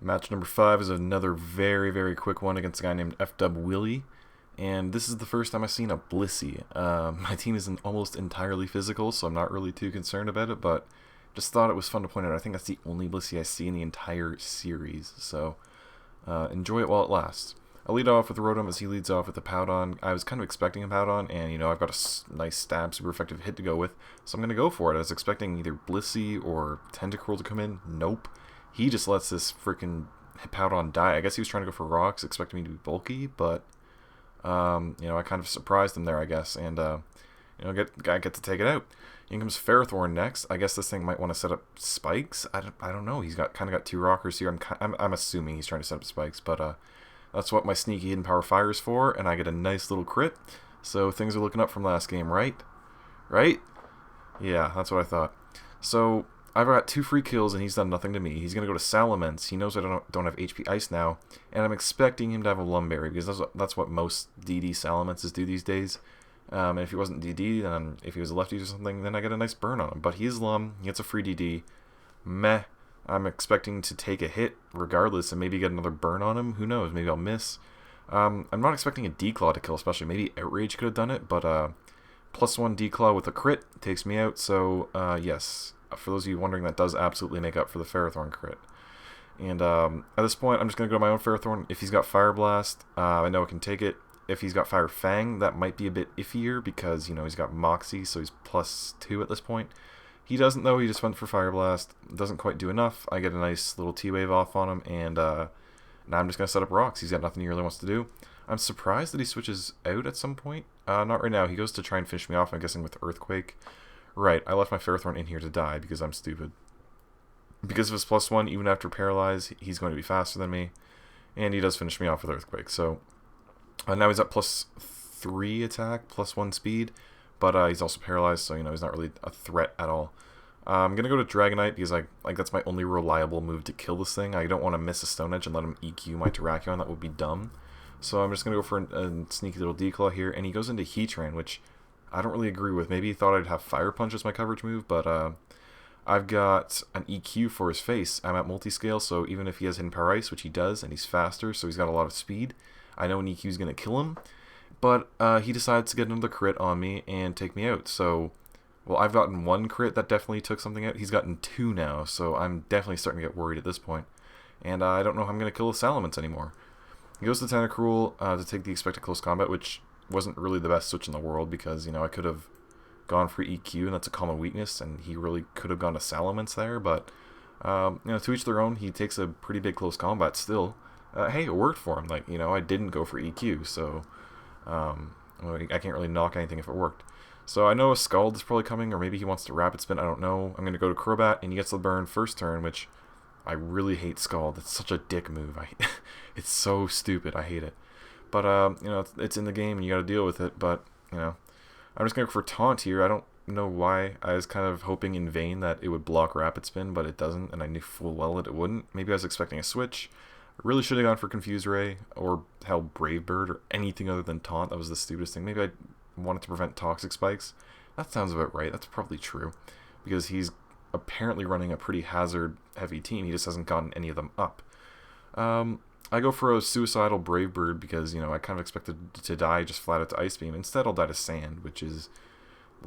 Match number 5 is another very, very quick one against a guy named FDubWilly. And this is the first time I've seen a Blissey. My team isn't almost entirely physical, so I'm not really too concerned about it, but just thought it was fun to point out. I think that's the only Blissey I see in the entire series, so enjoy it while it lasts. I'll lead off with the Rotom as he leads off with the Powdon. I was kind of expecting a Powdon, and I've got a nice stab, super effective hit to go with, so I'm going to go for it. I was expecting either Blissey or Tentacruel to come in. Nope. He just lets this freaking Powdon die. I guess he was trying to go for rocks, expecting me to be bulky, but I kind of surprised him there, I guess, and I get to take it out. In comes Ferrothorn next. I guess this thing might want to set up spikes. I don't know. He's kind of got two rockers here. I'm assuming he's trying to set up spikes, but that's what my sneaky hidden power fire is for, and I get a nice little crit. So things are looking up from last game, right? Right? Yeah, that's what I thought. So I've got 2 free kills, and he's done nothing to me. He's going to go to Salamence. He knows I don't have HP Ice now, and I'm expecting him to have a Lumberry, because that's what most DD Salamences do these days. And if he wasn't DD, then if he was a lefty or something, then I get a nice burn on him. But he's Lum, he gets a free DD. Meh. I'm expecting to take a hit regardless and maybe get another burn on him. Who knows? Maybe I'll miss. I'm not expecting a D-Claw to kill, especially. Maybe Outrage could have done it, but +1 D-Claw with a crit takes me out. So, yes. For those of you wondering, that does absolutely make up for the Ferrothorn crit. And at this point, I'm just going to go to my own Ferrothorn. If he's got Fire Blast, I know I can take it. If he's got Fire Fang, that might be a bit iffier because, he's got Moxie, so he's +2 at this point. He doesn't, though. He just went for Fire Blast. Doesn't quite do enough. I get a nice little T-Wave off on him, and now I'm just going to set up rocks. He's got nothing he really wants to do. I'm surprised that he switches out at some point. Not right now. He goes to try and finish me off, I'm guessing, with Earthquake. Right, I left my Ferrothorn in here to die because I'm stupid. Because of his +1, even after Paralyze, he's going to be faster than me. And he does finish me off with Earthquake. So now he's at +3 attack, +1 speed. But he's also paralyzed, so he's not really a threat at all. I'm gonna go to Dragonite because that's my only reliable move to kill this thing. I don't want to miss a Stone Edge and let him EQ my Terrakion. That would be dumb. So I'm just gonna go for a sneaky little D-Claw here, and he goes into Heatran, which I don't really agree with. Maybe he thought I'd have Fire Punch as my coverage move, but I've got an EQ for his face. I'm at multi-scale, so even if he has Hidden Power Ice, which he does, and he's faster, so he's got a lot of speed, I know an EQ is gonna kill him. But he decides to get another crit on me and take me out. So, well, I've gotten 1 crit that definitely took something out. He's gotten 2 now, so I'm definitely starting to get worried at this point. And I don't know how I'm going to kill the Salamence anymore. He goes to Tentacruel to take the expected close combat, which wasn't really the best switch in the world because, I could have gone for EQ, and that's a common weakness, and he really could have gone to Salamence there. But, to each their own, he takes a pretty big close combat still. Hey, it worked for him. I didn't go for EQ, so I can't really knock anything if it worked. So I know a Scald is probably coming, or maybe he wants to Rapid Spin, I don't know. I'm going to go to Crobat, and he gets the burn first turn, which I really hate Scald. It's such a dick move. It's so stupid. I hate it. But, it's in the game, and you got to deal with it. But, I'm just going to go for Taunt here. I don't know why. I was kind of hoping in vain that it would block Rapid Spin, but it doesn't, and I knew full well that it wouldn't. Maybe I was expecting a switch. Really should have gone for Confuse Ray or held Brave Bird or anything other than Taunt. That was the stupidest thing. Maybe I wanted to prevent Toxic Spikes. That sounds about right. That's probably true. Because he's apparently running a pretty hazard-heavy team. He just hasn't gotten any of them up. I go for a Suicidal Brave Bird because, I kind of expected to die just flat out to Ice Beam. Instead, I'll die to Sand, which is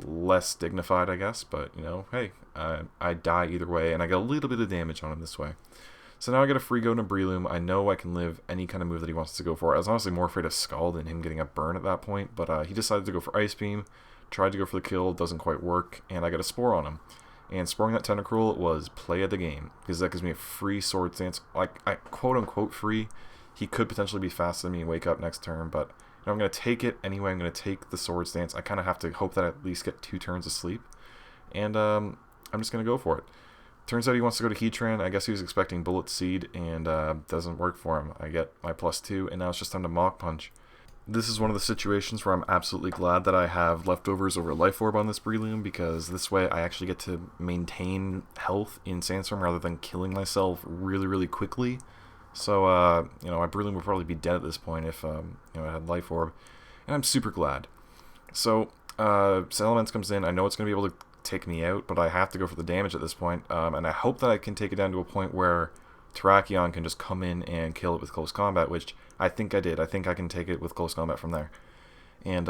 less dignified, I guess. But, hey, I die either way, and I get a little bit of damage on him this way. So now I get a free go to Breloom. I know I can live any kind of move that he wants to go for. I was honestly more afraid of Scald than him getting a burn at that point, but he decided to go for Ice Beam, tried to go for the kill, doesn't quite work, and I got a Spore on him. And Sporing that Tentacruel was play of the game, because that gives me a free Sword Stance. I quote-unquote free. He could potentially be faster than me and wake up next turn, but I'm going to take it anyway. I'm going to take the Sword Stance. I kind of have to hope that I at least get 2 turns of sleep, and I'm just going to go for it. Turns out he wants to go to Heatran. I guess he was expecting Bullet Seed, and doesn't work for him. I get my +2, and now it's just time to Mach Punch. This is one of the situations where I'm absolutely glad that I have leftovers over Life Orb on this Breloom, because this way I actually get to maintain health in Sandstorm rather than killing myself really, really quickly. So, my Breloom would probably be dead at this point if, I had Life Orb, and I'm super glad. So, Salamence comes in. I know it's going to be able to take me out, but I have to go for the damage at this point, and I hope that I can take it down to a point where Terrakion can just come in and kill it with close combat, which I think I did. I think I can take it with close combat from there. And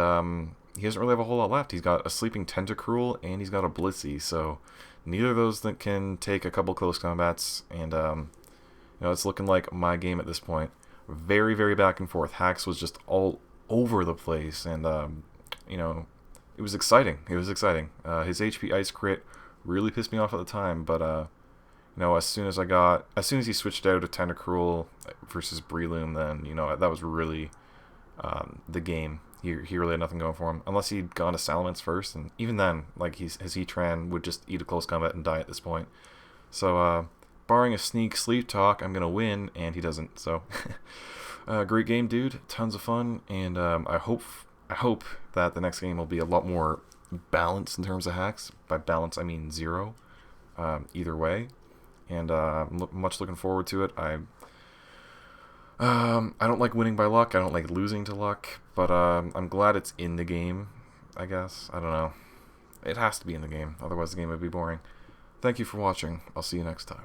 he doesn't really have a whole lot left. He's got a Sleeping Tentacruel and he's got a Blissey, so neither of those that can take a couple close combats. And it's looking like my game at this point. Very, very back and forth. Hax was just all over the place, and it was exciting. It was exciting. His HP Ice crit really pissed me off at the time, but as soon as he switched out of Tentacruel versus Breloom, then that was really the game. He really had nothing going for him unless he'd gone to Salamence first, and even then, like his Heatran would just eat a close combat and die at this point. So barring a sneak sleep talk, I'm gonna win, and he doesn't. So great game, dude. Tons of fun, and I hope that the next game will be a lot more balanced in terms of hacks. By balance, I mean 0. Either way, and I'm much looking forward to it. I don't like winning by luck. I don't like losing to luck, but I'm glad it's in the game, I guess. I don't know. It has to be in the game, otherwise the game would be boring. Thank you for watching. I'll see you next time.